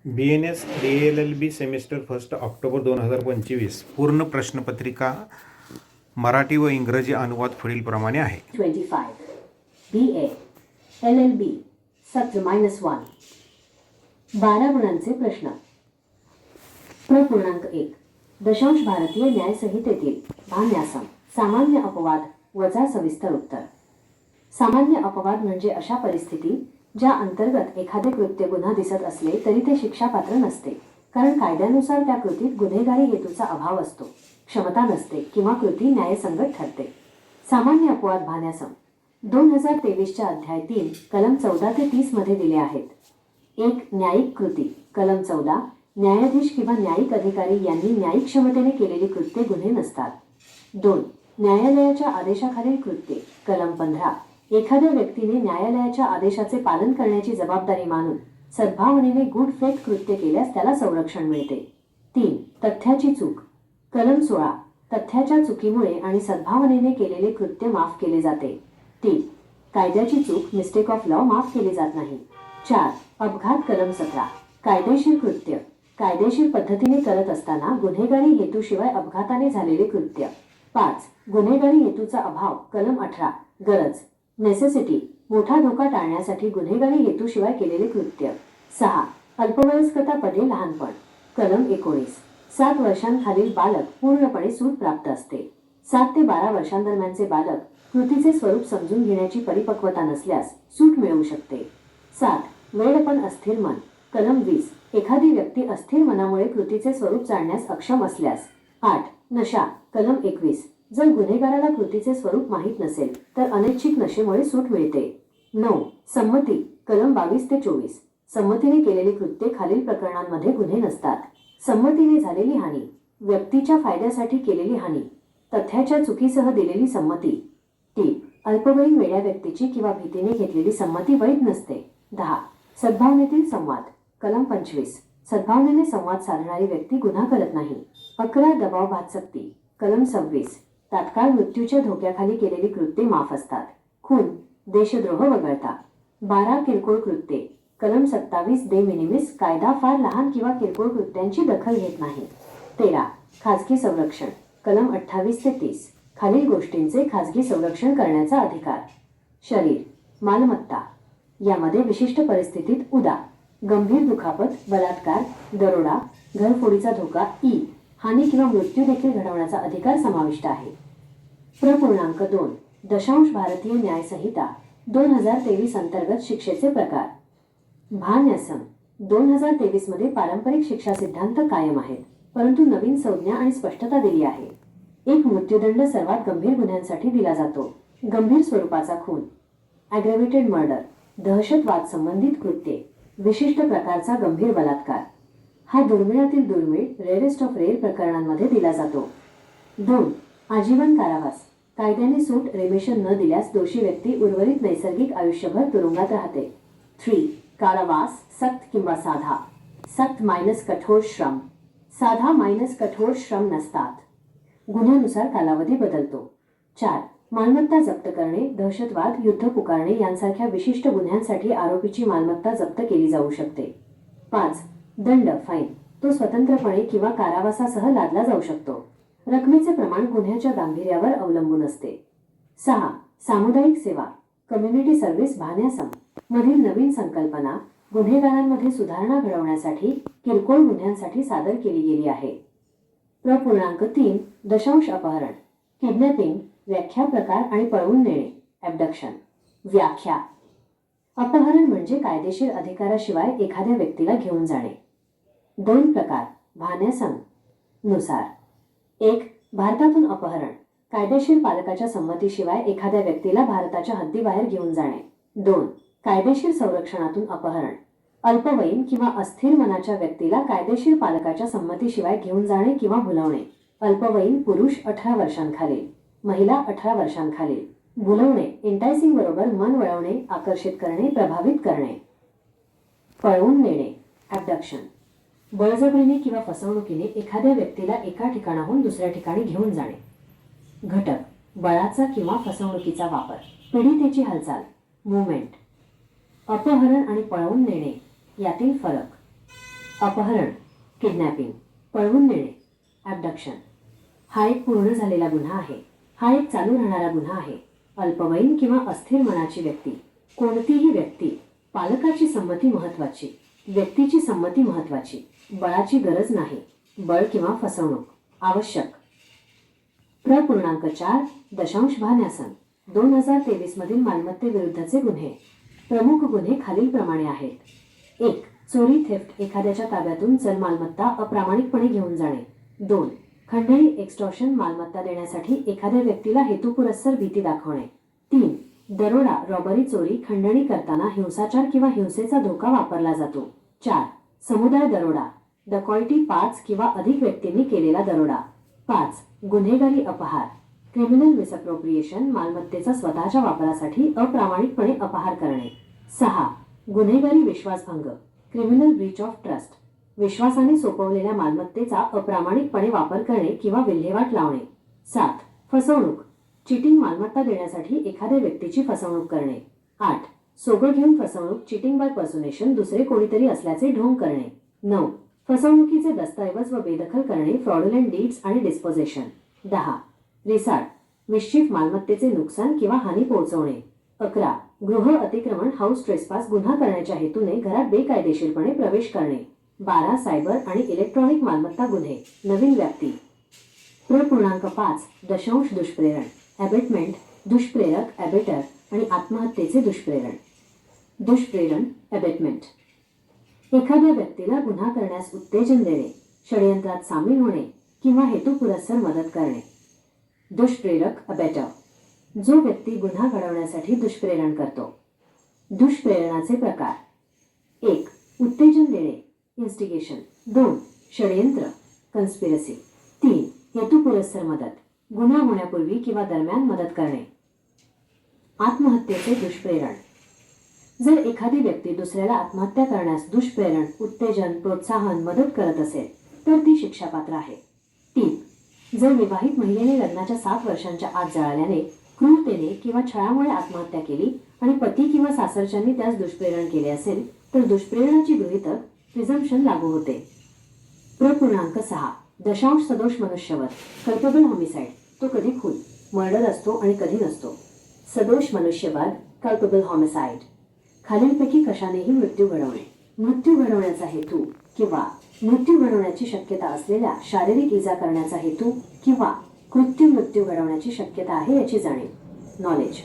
BNS DLLB semester first October 2025 पूर्ण प्रश्नपत्रिका मराठी व इंग्रजी अनुवाद पुढीलप्रमाणे आहे. 25 BA LLB सत्र -1 12 गुणांचे प्रश्न. पूर्णांक 1 दशांश भारतीय न्याय संहितेतील भान्यासम सामान्य अपवाद वजा सविस्तर उत्तर. सामान्य अपवाद म्हणजे अशा परिस्थिती ज्या अंतर्गत एखादे कृत्य गुन्हा दिसत असले तरी ते शिक्षापात्र नसते, कारण कायद्यानुसार त्या कृतीत गुन्हेगारी हेतूचा अभाव असतो, क्षमता नसते किंवा कृती न्यायसंगत ठरते. सामान्य अपवाद भान्यासम 2023च्या अध्याय 3 कलम 14 ते 30 मध्ये दिले आहेत. 1. न्यायिक कृती कलम 14 न्यायाधीश किंवा न्यायिक अधिकारी यांनी न्यायिक क्षमतेने केलेली कृत्ये गुन्हे नसतात. 2. न्यायालयाच्या आदेशाखालील कृत्ये कलम 15 एखाद्या व्यक्तीने न्यायालयाच्या आदेशाचे पालन करण्याची जबाबदारी मानून सद्भावनेने गुड फेथ कृत्य केल्यास त्याला संरक्षण मिळते. 3. तथ्याची चूक कलम 16 तथ्याच्या चुकीमुळे आणि सद्भावनेने केलेले कृत्य माफ केले जाते. 3. कायद्याची चूक मिस्टेक ऑफ लॉ माफ केली जात नाही. 4. अपघात कलम 17 कायदेशीर कृत्य कायदेशीर पद्धतीने करत असताना गुन्हेगारी हेतूशिवाय अपघाताने झालेले कृत्य. 5. गुन्हेगारी हेतूचा अभाव कलम 18 गरज नेसेसिटी मोठा धोका टाळण्यासाठी गुन्हेगारी हेतूशिवाय केलेले कृत्य. 6. अल्पवयस्कता पदे लहानपण कलम 19 7 वर्षांखालील बालक पूर्णपणे सूट प्राप्त असते. 7 ते 12 वर्षांदरम्यानचे बालक कृतीचे स्वरूप समजून घेण्याची परिपक्वता नसल्यास सूट मिळवू शकते. 7. वेडपण अस्थिर मन कलम 20 एखादी व्यक्ती अस्थिर मनामुळे कृतीचे स्वरूप जाणण्यास अक्षम असल्यास. 8. नशा कलम 21 जर गुन्हेगाराला कृतीचे स्वरूप माहीत नसेल तर अनैच्छिक नशेमुळे सूट मिळते. 9. संमती कलम 22 ते 24 संमतीने केलेली कृत्ये खालील प्रकरणांमध्ये गुन्हे नसतात. संमतीने झालेली हानी व्यक्तीच्या फायद्यासाठी केलेली हानी तथ्याच्या चुकीसह दिलेली संमती. टीप अल्पवयीन वेड्या व्यक्तीची किंवा भीतीने घेतलेली संमती वैध नसते. 10. सद्भावनेतील संवाद कलम 25 सद्भावनेने संवाद साधणारी व्यक्ती गुन्हा करत नाही. 11. दबाव भातसक्ती कलम 26 तात्काळ मृत्यूच्या धोक्याखाली केलेली कृत्ये माफ असतात. खून देशद्रोह वगळता. 12. किरकोळ कृत्ये कलम 27 दे मिनिमिस कायदा फार लहान किंवा किरकोळ कृत्यांची दखल घेत नाही. 13. खाजगी संरक्षण कलम 28 ते 30 खालील गोष्टींचे खाजगी संरक्षण करण्याचा अधिकार. शरीर मालमत्ता यामध्ये विशिष्ट परिस्थितीत उदा. गंभीर दुखापत बलात्कार दरोडा घरफोडीचा धोका हानी किंवा मृत्यू देखील घडवण्याचा अधिकार समाविष्ट आहे. पूर्णांक 2 दशांश भारतीय न्याय संहिता 2023 अंतर्गत शिक्षेचे प्रकार. भान्यासम 2023 मध्ये पारंपरिक शिक्षा सिद्धांत कायम आहेत, परंतु नवीन संज्ञा आणि स्पष्टता दिली आहे. 1. मृत्यूदंड सर्वात गंभीर गुन्ह्यांसाठी दिला जातो. गंभीर स्वरूपाचा खून ॲग्रॅव्हेटेड मर्डर दहशतवाद संबंधित कृत्ये विशिष्ट प्रकारचा गंभीर बलात्कार हा दुर्मिळातील दुर्मिळ रेअरेस्ट ऑफ रेअर प्रकरणांमध्ये दिला जातो. 2. आजीवन कारावास कायद्याने सूट रेमिशन न दिल्यास दोषी व्यक्ती उर्वरित नैसर्गिक आयुष्यभर तुरुंगात राहते. 3. कारावास सक्त किंवा साधा सक्त मायनस कठोर श्रम साधा मायनस कठोर श्रम नसतात. गुन्ह्यानुसार कालावधी बदलतो. 4. मालमत्ता जप्त करणे दहशतवाद युद्ध पुकारणे यांसारख्या विशिष्ट गुन्ह्यांसाठी आरोपीची मालमत्ता जप्त केली जाऊ शकते. 5. दंड फाईन तो स्वतंत्रपणे किंवा कारावासासह लादला जाऊ शकतो. रकमेचे प्रमाण गुन्ह्याच्या गांभीर्यावर अवलंबून असते. 6. सामुदायिक सेवा कम्युनिटी सर्व्हिस भान्यासम मधील नवीन संकल्पना गुन्हेगारांमध्ये सुधारणा घडवण्यासाठी किरकोळ गुन्ह्यांसाठी सादर केली गेली आहे. पूर्णांक 3 दशांश अपहरण किडनॅपिंग व्याख्या प्रकार आणि पळवून नेणे ॲबडक्शन. व्याख्या अपहरण म्हणजे कायदेशीर अधिकाराशिवाय एखाद्या व्यक्तीला घेऊन जाणे. 2 प्रकार भान्यासम नुसार. 1. भारतातून अपहरण कायदेशीर पालकाच्या संमतीशिवाय एखाद्या व्यक्तीला भारताच्या हद्दीबाहेर घेऊन जाणे. 2. कायदेशीर संरक्षणातून अपहरण अल्पवयीन किंवा अस्थिर मनाच्या व्यक्तीला कायदेशीर पालकाच्या संमतीशिवाय घेऊन जाणे किंवा भुलवणे. अल्पवयीन पुरुष 18 वर्षांखालील महिला 18 वर्षांखालील. भुलवणे एंटायसिंग बरोबर मन वळवणे आकर्षित करणे प्रभावित करणे. पळवून नेणे ॲबडक्शन बळजबरीने किंवा फसवणुकीने एखाद्या व्यक्तीला एका ठिकाणाहून दुसऱ्या ठिकाणी घेऊन जाणे. घटक बळाचा किंवा फसवणुकीचा वापर पीडितेची हालचाल मूवमेंट. अपहरण आणि पळवून नेणे यातील फरक. अपहरण, किडनॅपिंग, पळवून नेणे, ॲबडक्शन. हा एक पूर्ण झालेला गुन्हा आहे. हा एक चालू राहणारा गुन्हा आहे. अल्पवयीन किंवा अस्थिर मनाची व्यक्ती, कोणतीही व्यक्ती, पालकाची संमती महत्त्वाची, व्यक्तीची संमती महत्त्वाची, बळाची गरज नाही, बळ किंवा फसवणूक आवश्यक. 4.4 भान्यासन 2023 मधील मालमत्तेविरुद्धचे गुन्हे. प्रमुख गुन्हे खालीलप्रमाणे आहेत. 1. चोरी थेफ्ट, एखाद्याच्या ताब्यातून चल मालमत्ता अप्रामाणिकपणे घेऊन जाणे. 2. खंडणी एक्स्टॉर्शन, मालमत्ता देण्यासाठी एखाद्या व्यक्तीला हेतुपुरस्सर भीती दाखवणे. 3. दरोडा, रॉबरी, चोरी, खंडणी करताना हिंसाचार किंवा हिंसेचा धोका वापरला जातो. 4. समुदाय दरोडा, डकॉइटी, 5 किंवा अधिक व्यक्तींनी केलेला दरोडा. 5. गुन्हेगारी अपहार, क्रिमिनल मिसअप्रोप्रिएशन, मालमत्तेचा स्वतःच्या वापरासाठी अप्रामाणिकपणे अपहार करणे. 6. गुन्हेगारी विश्वासभंग, क्रिमिनल ब्रीच ऑफ ट्रस्ट, विश्वासाने सोपवलेल्या मालमत्तेचा अप्रामाणिकपणे वापर करणे किंवा विल्हेवाट लावणे. 7. फसवणूक, चिटिंग, मालमत्ता देण्यासाठी एखाद्या व्यक्तीची फसवणूक करणे. 8. सोबत घेऊन फसवणूक, चिटिंग बाय पर्सोनेशन, दुसरे कोणीतरी असल्याचे ढोंग करणे. 9. फसवणुकीचे दस्तऐवज व बेदखल करणे, फ्रॉडुलंट डीड्स आणि डिस्पोजेशन. 10. रिसाड, मिश्चिफ, मालमत्तेचे नुकसान किंवा हानी पोहोचवणे. 11. गृह अतिक्रमण, हाऊस ट्रेसपास, गुन्हा करण्याच्या हेतूने घरात बेकायदेशीरपणे प्रवेश करणे. 12. सायबर आणि इलेक्ट्रॉनिक मालमत्ता गुन्हे, नवीन व्याप्ती. 5. दुष्प्रेरण, ॲबेटमेंट, दुष्प्रेरक, ॲबेटर आणि आत्महत्येचे दुष्प्रेरण. दुष्प्रेरण, ॲबेटमेंट, एखाद्या व्यक्तीला गुन्हा करण्यास उत्तेजन देणे, षडयंत्रात सामील होणे किंवा हेतुपुरस्सर मदत करणे. दुष्प्रेरक, ॲबेटर, जो व्यक्ती गुन्हा घडवण्यासाठी दुष्प्रेरण करतो. दुष्प्रेरणाचे प्रकार: 1. उत्तेजन देणे, इन्स्टिगेशन. 2. षडयंत्र, कन्स्पिरसी. 3. हेतुपुरस्सर मदत, गुन्हा होण्यापूर्वी किंवा दरम्यान मदत करणे. आत्महत्येचे दुष्प्रेरण, जर एखादी व्यक्ती दुसऱ्याला आत्महत्या करण्यास दुष्प्रेरण, उत्तेजन, प्रोत्साहन, मदत करत असेल तर ती शिक्षापात्र आहे. टीप: जर विवाहित महिलेने लग्नाच्या 7 वर्षांच्या आत जळाल्याने, क्रूरतेने किंवा छळामुळे आत्महत्या केली आणि पती किंवा सासरच्यांनी त्यास दुष्प्रेरण केले असेल तर दुष्प्रेरणाची गृहीतक, प्रिझम्पशन लागू होते. 6. सदोष मनुष्यवध, कल्पेबल होमिसाइड, तो कधी खून, मर्डर असतो आणि कधी नसतो. सदोष मनुष्यवध, कल्पेबल होमिसाइड, खालीलपैकी कशानेही मृत्यू घडवणे, मृत्यू घडवण्याचा हेतू किंवा मृत्यू घडवण्याची शक्यता असलेल्या शारीरिक इजा करण्याचा हेतू किंवा कृत्य मृत्यू घडवण्याची शक्यता आहे याची जाणीव, नॉलेज.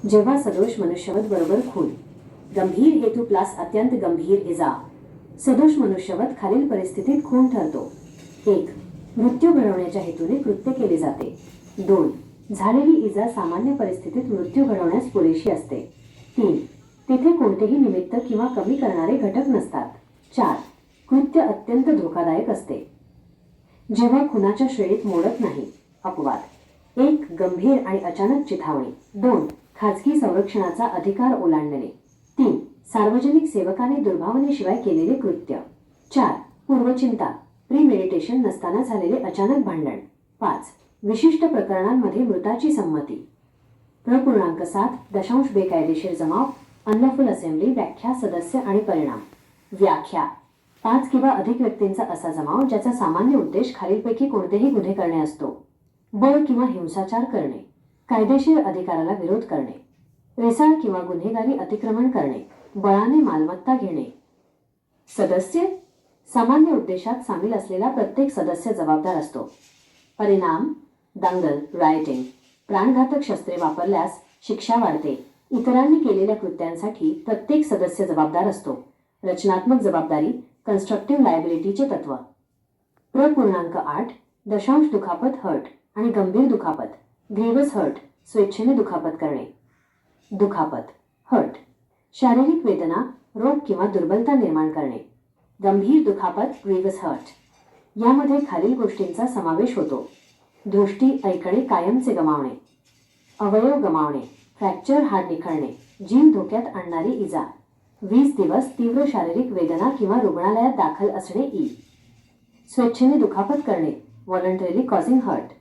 जेव्हा सदोष मनुष्यवध बरोबर खून, गंभीर हेतू प्लस अत्यंत गंभीर इजा, सदोष मनुष्यवध खालील परिस्थितीत खून ठरतो. 1. मृत्यू घडवण्याच्या हेतूने कृत्य केले जाते. 2. झालेली इजा सामान्य परिस्थितीत मृत्यू घडवण्यास पुरेशी असते. 3. तिथे कोणतेही निमित्त किंवा कमी करणारे घटक नसतात. 4. कृत्य अत्यंत धोकादायक असते. जेव्हा खुनाच्या श्रेणीत मोडत नाही, अपवाद: 1. गंभीर आणि अचानक चिथावणी. 2. खाजगी संरक्षणाचा अधिकार ओलांडणे. 3. सार्वजनिक सेवकाने दुर्भावनेशिवाय केलेले कृत्य. 4. पूर्वचिंता, प्रीमेडिटेशन नसताना झालेले अचानक भांडण. 5. विशिष्ट प्रकरणांमध्ये मृताची संमती. 7. बेकायदेशीर जमाव, अनलॉफुल असेंब्ली. व्याख्या, सदस्य आणि परिणाम. व्याख्या: 5 किंवा अधिक व्यक्तींचा असा जमाव ज्याचा सामान्य उद्देश खालीलपैकी कोणतेही गुन्हे करणे असतो: बळ किंवा हिंसाचार करणे, कायदेशीर अधिकाराला विरोध करणे, रेसाळ किंवा गुन्हेगारी अतिक्रमण करणे, बळाने मालमत्ता घेणे. सदस्य: सामान्य उद्देशात सामील असलेला प्रत्येक सदस्य जबाबदार असतो. परिणाम: दंगल, रायटिंग, प्राणघातक शस्त्रे वापरल्यास शिक्षा वाढते. इतरांनी केलेल्या कृत्यांसाठी प्रत्येक सदस्य जबाबदार असतो. रचनात्मक जबाबदारी, कन्स्ट्रक्टिव्ह लायबिलिटीचे तत्व. 8. दशांश दुखापत, हर्ट आणि गंभीर दुखापत, ग्रीवस हर्ट, स्वेच्छेने दुखापत करणे. दुखापत, हर्ट, शारीरिक वेदना, रोग किंवा दुर्बलता निर्माण करणे. गंभीर दुखापत, ग्रीवस हर्ट, यामध्ये खालील गोष्टींचा समावेश होतो: दृष्टी, ऐकणे कायमचे गमावणे, अवयव गमावणे, फ्रॅक्चर, हाड निखळणे, जीव धोक्यात आणणारी इजा, 20 दिवस तीव्र शारीरिक वेदना किंवा रुग्णालयात दाखल असणे. स्वेच्छेने दुखापत करणे, व्हॉलंटरीली कॉझिंग हर्ट,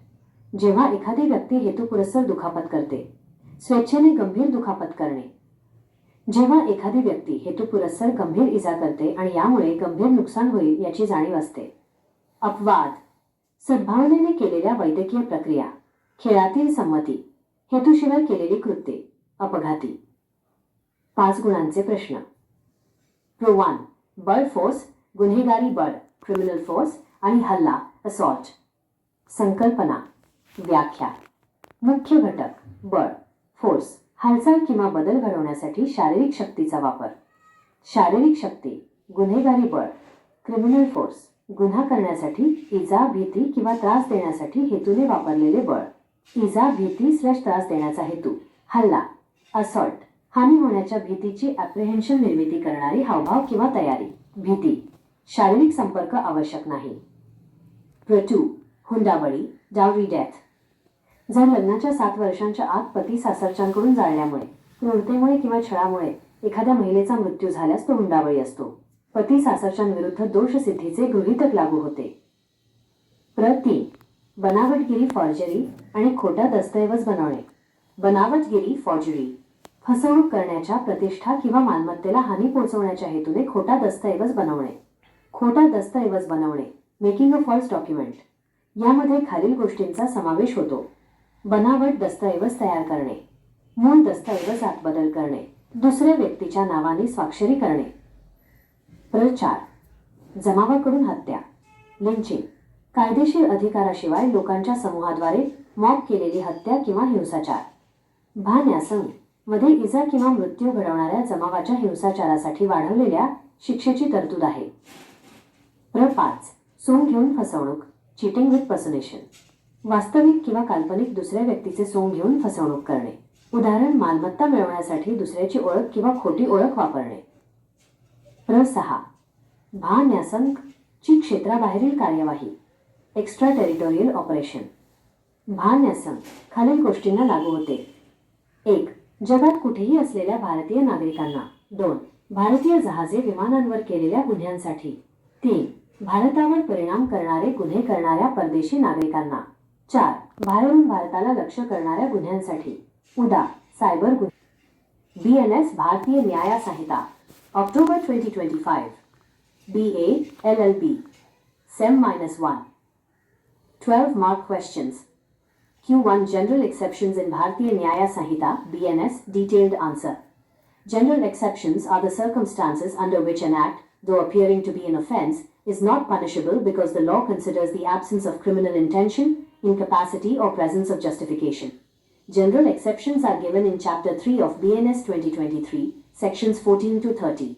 जेव्हा एखादी व्यक्ती हेतुपुरस्सर दुखापत करते. स्वेच्छेने गंभीर दुखापत करणे, जेव्हा एखादी व्यक्ती हेतुपुरस्सर गंभीर इजा करते आणि यामुळे गंभीर नुकसान होईल याची जाणीव असते. अपवाद: सद्भावनेने केलेल्या वैद्यकीय प्रक्रिया, खेळातील संमती, हेतूशिवाय केलेली कृत्ये, अपघाती. 5 गुणांचे प्रश्न. प्रो 1. बळ फोर्स, गुन्हेगारी बळ, क्रिमिनल फोर्स आणि हल्ला, असॉल्ट. संकल्पना, व्याख्या. मुख्य घटक: बळ, फोर्स, हालचाल किंवा बदल घडवण्यासाठी शारीरिक शक्तीचा वापर. शारीरिक शक्ती, गुन्हेगारी बळ, क्रिमिनल फोर्स, गुन्हा करण्यासाठी, इजा, भीती किंवा त्रास देण्यासाठी हेतूने वापरलेले बळ. इजा, भीती / त्रास देण्याचा हेतू. हल्ला, असॉल्ट, हानी होण्याच्या भीतीची ॲप्रिहेन्शन निर्मिती करणारी हावभाव किंवा तयारी. भीती, शारीरिक संपर्क आवश्यक नाही. प्रो 2. हुंडाबळी, डाउरी डेथ. जर लग्नाच्या 7 वर्षांच्या आत पती सासरच्यांकडून जाळल्यामुळे, क्रूरतेमुळे किंवा छळामुळे एखाद्या महिलेचा मृत्यू झाल्यास तो हुंडाबळी असतो. पती सासरच्यांविरुद्ध दोषसिद्धीचे गृहीतक लागू होते. प्र 3. बनावटगिरी, फॉर्जरी आणि खोटा दस्तऐवज बनवणे. बनावटगिरी, फॉर्जरी, फसवणूक करण्याच्या, प्रतिष्ठा किंवा मालमत्तेला हानी पोहोचवण्याच्या हेतूने खोटा दस्तऐवज बनवणे. खोटा दस्तऐवज बनवणे, मेकिंग अ फॉल्स डॉक्युमेंट. यामध्ये खालील गोष्टींचा समावेश होतो: बनावट दस्तऐवज तयार करणे, मूळ दस्तऐवजात बदल करणे, दुसऱ्या व्यक्तीच्या नावाने स्वाक्षरी करणे. प्र 4. जमावाकडून हत्या, लिंचिंग, कायदेशीर अधिकाराशिवाय लोकांच्या समूहाद्वारे मॉब केलेली हत्या किंवा हिंसाचार. भान्यासंग मध्ये इजा किंवा मृत्यू घडवणाऱ्या जमावाच्या हिंसाचारासाठी वाढवलेल्या शिक्षेची तरतूद आहे. प्र 5. सोंग घेऊन फसवणूक, चीटिंग विथ पर्सनेशन, वास्तविक किंवा काल्पनिक दुसऱ्या व्यक्तीचे सोंग घेऊन फसवणूक करणे. उदाहरण: मालमत्ता मिळवण्यासाठी दुसऱ्याची ओळख किंवा खोटी ओळख वापरणे. प्र 6. भान्यासंग ची क्षेत्राबाहेरील कार्यवाही, एक्स्ट्रा टेरिटोरियल ऑपरेशन. भान्यासंग खालील गोष्टींना लागू होते: 1. जगात कुठेही असलेल्या भारतीय नागरिकांना. 2. भारतीय जहाजे विमानांवर केलेल्या गुन्ह्यांसाठी. 3. भारतावर परिणाम करणारे गुन्हे करणाऱ्या परदेशी नागरिकांना. 4. बाहेरून भारताला लक्ष्य करणाऱ्या गुन्ह्यांसाठी. उदा. सायबर गुन्हे. BNS भारतीय न्याय संहिता, October 2025. BA LLB SEM-1. 12 mark questions. Q1 General exceptions in Bharatiya Nyaya Sanhita BNS detailed answer. General exceptions are the circumstances under which an act, though appearing to be an offence, is not punishable because the law considers the absence of criminal intention, incapacity or presence of justification. General exceptions are given in Chapter 3 of BNS 2023, Sections 14 to 30.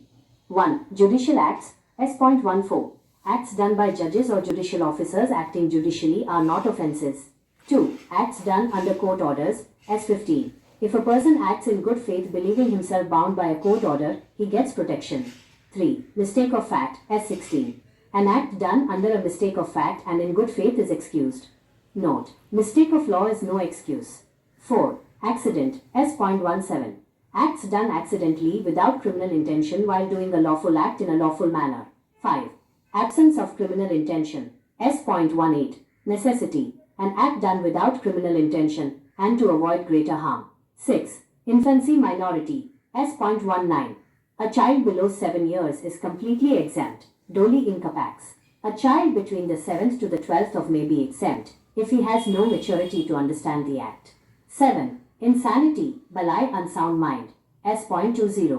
1. Judicial Acts S.14. Acts done by judges or judicial officers acting judicially are not offences. 2. Acts done under court orders S.15. If a person acts in good faith believing himself bound by a court order, he gets protection. 3. Mistake of fact S.16. An act done under a mistake of fact and in good faith is excused. Note: mistake of law is no excuse. 4. Accident S.17. Acts done accidentally without criminal intention while doing a lawful act in a lawful manner. 5. Absence of criminal intention S.18. Necessity. An act done without criminal intention and to avoid greater harm. 6. Infancy minority S.19. A child below 7 years is completely exempt, doli incapax. A child between the 7th to the 12th of may be exempt if he has no maturity to understand the act. 7. Insanity balai unsound mind S.20.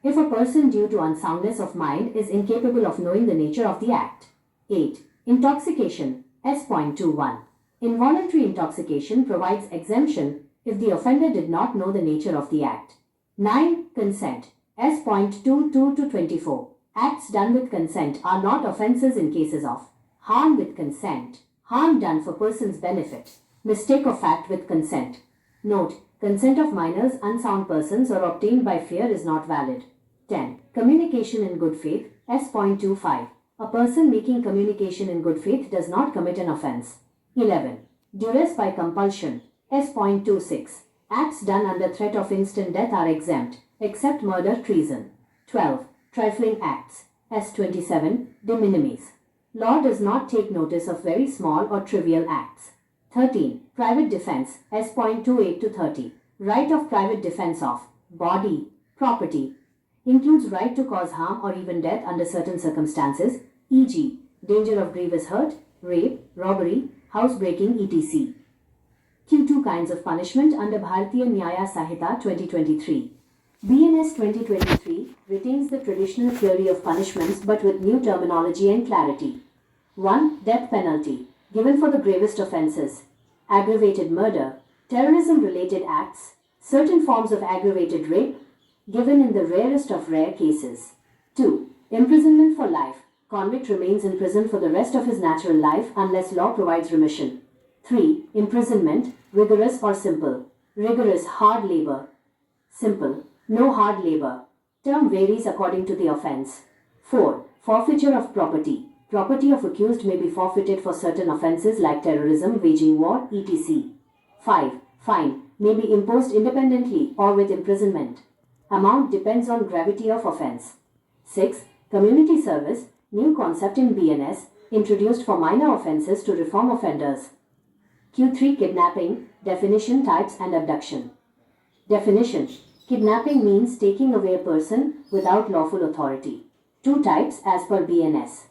If a person due to unsoundness of mind is incapable of knowing the nature of the act. 8. Intoxication S.21. Involuntary intoxication provides exemption if the offender did not know the nature of the act. 9. Consent S.22 to 24. Acts done with consent are not offences in cases of harm with consent, harm done for person's benefit, mistake of fact with consent. Note: consent of minors, unsound persons or obtained by fear is not valid. 10. Communication in good faith S.25. A person making communication in good faith does not commit an offense. 11. Duress by compulsion S.26. Acts done under threat of instant death are exempt, except murder, treason. 12. Trifling acts S.27. De minimis. Law does not take notice of very small or trivial acts. 13. Private defense S.28 to 30. Right of private defense of body, Property includes right to cause harm or even death under certain circumstances, e.g., danger of grievous hurt, rape, robbery, housebreaking, etc. Q2 kinds of punishment under Bharatiya Nyaya Sahita 2023. BNS 2023 retains the traditional theory of punishments but with new terminology and clarity. 1. Death penalty, given for the gravest offences: aggravated murder, terrorism-related acts, certain forms of aggravated rape, given in the rarest of rare cases. 2. Imprisonment for life. Convict remains in prison for the rest of his natural life unless law provides remission. 3. Imprisonment, rigorous or simple. Rigorous, hard labor. Simple, no hard labor. Term varies according to the offence. 4. Forfeiture of property. Property of accused may be forfeited for certain offences like terrorism, waging war, etc. 5. Fine may be imposed independently or with imprisonment. Amount depends on gravity of offence. 6. Community service, new concept in BNS, introduced for minor offences to reform offenders. Q3 Kidnapping, definition, types and abduction. Definition: kidnapping means taking away a person without lawful authority. 2 types as per BNS.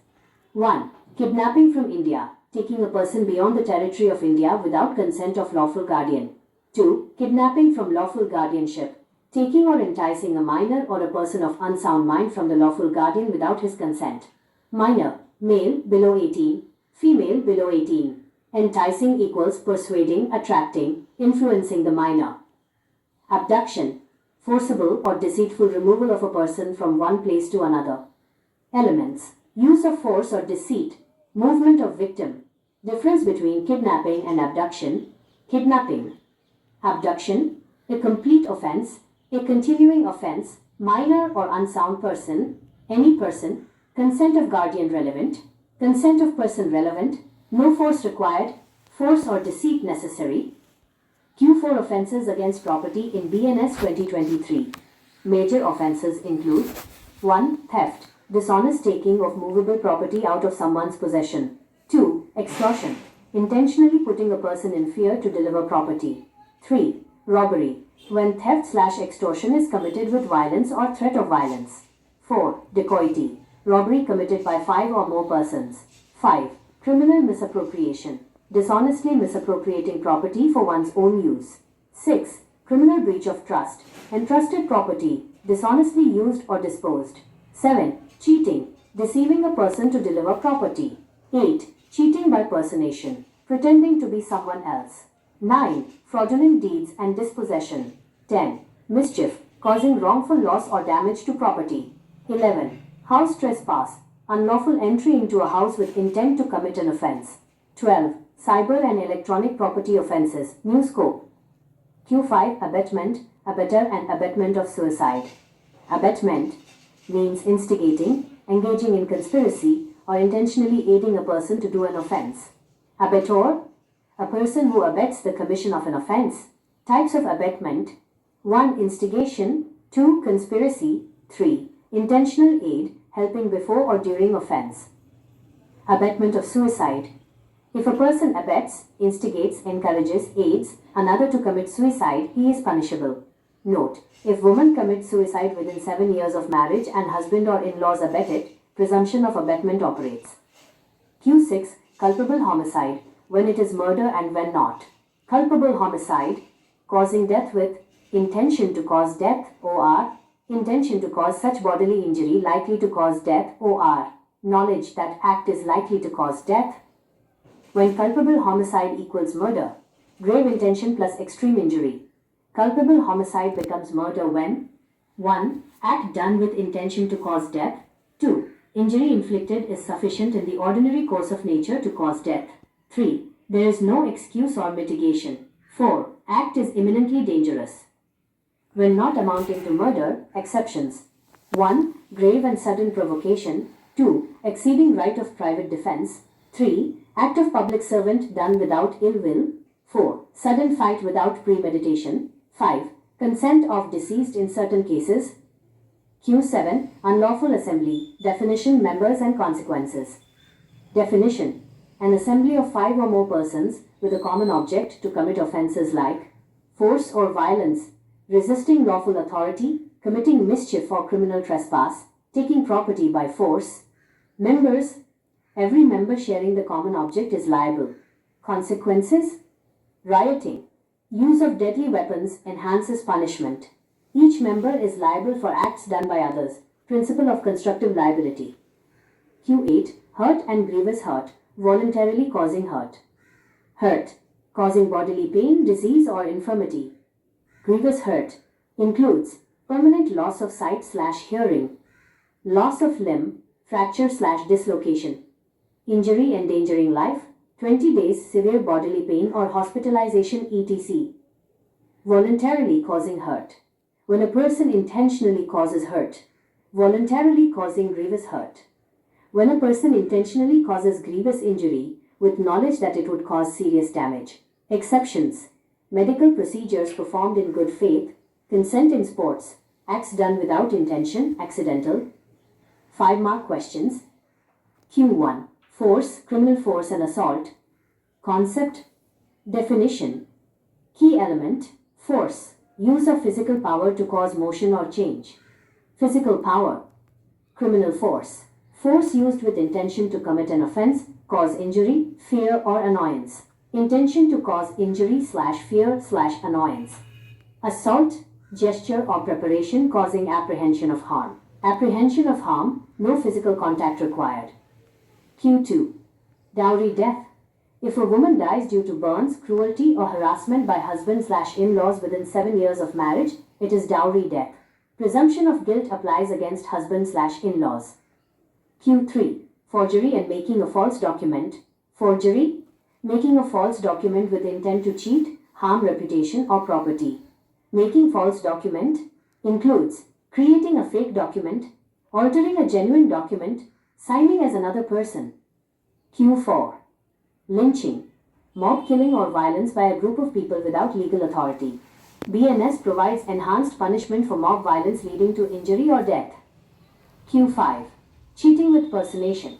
1. Kidnapping from India, taking a person beyond the territory of India without consent of lawful guardian. 2. Kidnapping from lawful guardianship, taking or enticing a minor or a person of unsound mind from the lawful guardian without his consent. Minor, male below 18, female below 18. Enticing equals persuading, attracting, influencing the minor. Abduction, forcible or deceitful removal of a person from one place to another. Elements: use of force or deceit, movement of victim. Difference between kidnapping and abduction. Kidnapping. Abduction, a complete offense, a continuing offense, minor or unsound person, any person, consent of guardian relevant, consent of person relevant, no force required, force or deceit necessary. Q4 offences against property in BNS 2023. Major offences include: 1. Theft, dishonest taking of movable property out of someone's possession. 2. Extortion, intentionally putting a person in fear to deliver property. 3. Robbery, when theft/extortion is committed with violence or threat of violence. 4. Dacoity, robbery committed by 5 or more persons. 5. Criminal misappropriation, dishonestly misappropriating property for one's own use. 6. Criminal breach of trust, entrusted property, dishonestly used or disposed. 7. Cheating, deceiving a person to deliver property. 8. Cheating by personation, pretending to be someone else. 9. Fraudulent deeds and dispossession. 10. Mischief, causing wrongful loss or damage to property. 11. House trespass, unlawful entry into a house with intent to commit an offence. 12. Cyber and electronic property offences, new scope. Q5 Abetment, abettor and abetment of suicide. Abetment means instigating, engaging in conspiracy, or intentionally aiding a person to do an offence. Abettor, a person who abets the commission of an offence. Types of abetment: 1. Instigation. 2. Conspiracy. 3. Intentional aid, helping before or during offence. Abetment of suicide. If a person abets, instigates, encourages, aids another to commit suicide, he is punishable. Note: if woman commits suicide within 7 years of marriage and husband or in-laws abet it, presumption of abetment operates. Q6 Culpable homicide, when it is murder and when not. Culpable homicide, causing death with intention to cause death, or intention to cause such bodily injury likely to cause death, or knowledge that act is likely to cause death. When culpable homicide equals murder, grave intention plus extreme injury. Culpable homicide becomes murder when: 1. Act done with intention to cause death. 2. Injury inflicted is sufficient in the ordinary course of nature to cause death. 3. There is no excuse or mitigation. 4. Act is imminently dangerous. When not amounting to murder, exceptions: 1. Grave and sudden provocation. 2. Exceeding right of private defense. 3. Act of public servant done without ill will. 4. Sudden fight without premeditation. 5. Consent of deceased in certain cases. Q7 Unlawful assembly. Definition: members and consequences. Definition: an assembly of 5 or more persons with a common object to commit offences like force or violence, resisting lawful authority, committing mischief or criminal trespass, taking property by force. Members, every member sharing the common object is liable. Consequences, rioting, use of deadly weapons enhances punishment. Each member is liable for acts done by others. Principle of constructive liability. Q8. Hurt and grievous hurt, voluntarily causing hurt. Hurt, causing bodily pain, disease, or infirmity. Grievous hurt includes permanent loss of sight/hearing, loss of limb, fracture/dislocation, injury endangering life, 20 days severe bodily pain or hospitalization etc. Voluntarily causing hurt, when a person intentionally causes hurt. Voluntarily causing grievous hurt, when a person intentionally causes grievous injury with knowledge that it would cause serious damage. Exceptions, medical procedures performed in good faith, consent in sports, acts done without intention, accidental. 5-mark questions. Q1. Force, criminal force and assault. Concept, definition. Key element, force, use of physical power to cause motion or change. Physical power. Criminal force, force used with intention to commit an offense, cause injury, fear or annoyance. Intention to cause injury/fear/annoyance. Assault, gesture or preparation causing apprehension of harm. Apprehension of harm, no physical contact required. Q2. Dowry death. If a woman dies due to burns, cruelty or harassment by husband/in-laws within 7 years of marriage, it is dowry death. Presumption of guilt applies against husband/in-laws. Q3. Forgery and making a false document. Forgery, making a false document with intent to cheat, harm reputation or property. Making false document includes creating a fake document, altering a genuine document, signing as another person. Q4. Lynching, mob killing or violence by a group of people without legal authority. BNS provides enhanced punishment for mob violence leading to injury or death. Q5. Cheating with personation,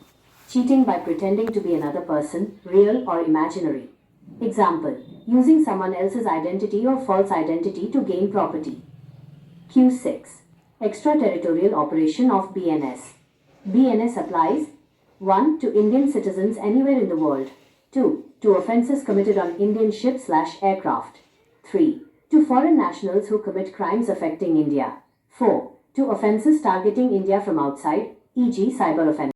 cheating by pretending to be another person, real or imaginary. Example, using someone else's identity or false identity to gain property. Q6. Extraterritorial operation of BNS. BNS applies 1. To Indian citizens anywhere in the world. 2. To offences committed on Indian ships/aircraft. 3. To foreign nationals who commit crimes affecting India. 4. To offences targeting India from outside, e.g. cyber offences.